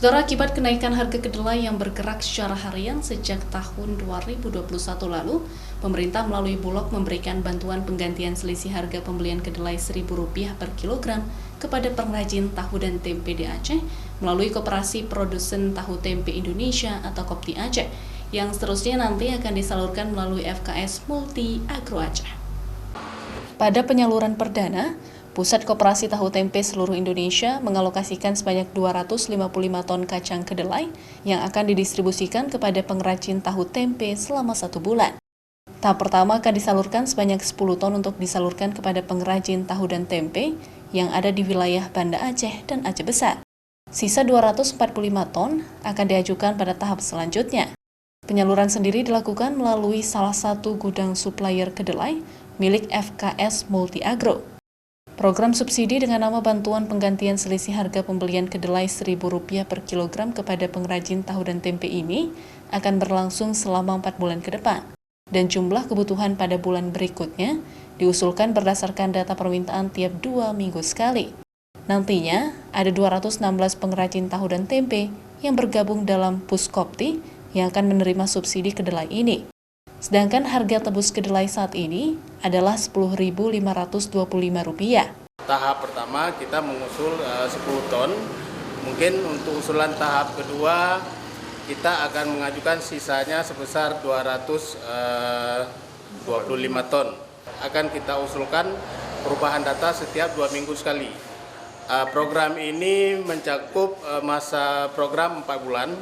Saudara, akibat kenaikan harga kedelai yang bergerak secara harian sejak tahun 2021 lalu, pemerintah melalui Bulog memberikan bantuan penggantian selisih harga pembelian kedelai Rp1.000 per kilogram kepada pengrajin tahu dan tempe di Aceh melalui Koperasi Produsen Tahu Tempe Indonesia atau Kopti Aceh, yang seterusnya nanti akan disalurkan melalui FKS Multi Agro Aceh. Pada penyaluran perdana, Pusat Koperasi Tahu Tempe seluruh Indonesia mengalokasikan sebanyak 255 ton kacang kedelai yang akan didistribusikan kepada pengrajin tahu tempe selama 1 bulan. Tahap pertama akan disalurkan sebanyak 10 ton untuk disalurkan kepada pengrajin tahu dan tempe yang ada di wilayah Banda Aceh dan Aceh Besar. Sisa 245 ton akan diajukan pada tahap selanjutnya. Penyaluran sendiri dilakukan melalui salah satu gudang supplier kedelai milik FKS Multi Agro. Program subsidi dengan nama Bantuan Penggantian Selisih Harga Pembelian Kedelai Rp1.000 per kilogram kepada pengrajin tahu dan tempe ini akan berlangsung selama 4 bulan ke depan. Dan jumlah kebutuhan pada bulan berikutnya diusulkan berdasarkan data permintaan tiap 2 minggu sekali. Nantinya, ada 216 pengrajin tahu dan tempe yang bergabung dalam Puskopti yang akan menerima subsidi kedelai ini. Sedangkan harga tebus kedelai saat ini adalah Rp10.525. Tahap pertama kita mengusul 10 ton. Mungkin untuk usulan tahap kedua kita akan mengajukan sisanya sebesar 225 ton. Akan kita usulkan perubahan data setiap 2 minggu sekali. Program ini mencakup masa program 4 bulan.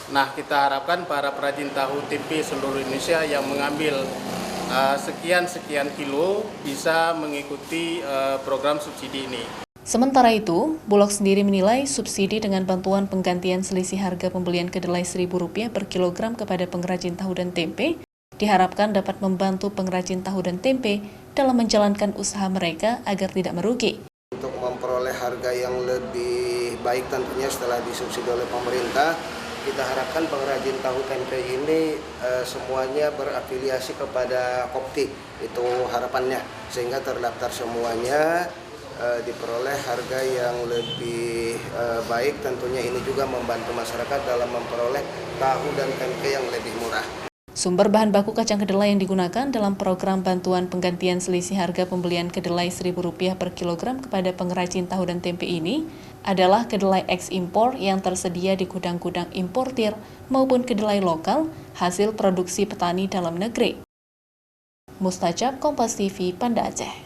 Nah, kita harapkan para perajin tahu tempe seluruh Indonesia yang mengambil sekian kilo bisa mengikuti program subsidi ini. Sementara itu, Bulog sendiri menilai subsidi dengan bantuan penggantian selisih harga pembelian kedelai Rp1.000 per kilogram kepada pengrajin tahu dan tempe diharapkan dapat membantu pengrajin tahu dan tempe dalam menjalankan usaha mereka agar tidak merugi. Untuk memperoleh harga yang lebih baik tentunya setelah disubsidi oleh pemerintah, kita harapkan pengrajin tahu tempe ini semuanya berafiliasi kepada Kopti, itu harapannya, sehingga terdaftar semuanya diperoleh harga yang lebih baik. Tentunya ini juga membantu masyarakat dalam memperoleh tahu dan tempe yang lebih murah. Sumber bahan baku kacang kedelai yang digunakan dalam program bantuan penggantian selisih harga pembelian kedelai Rp1.000 per kilogram kepada pengrajin tahu dan tempe ini adalah kedelai ekspor yang tersedia di gudang-gudang importir maupun kedelai lokal hasil produksi petani dalam negeri. Mustajab, Kompas TV, Banda Aceh.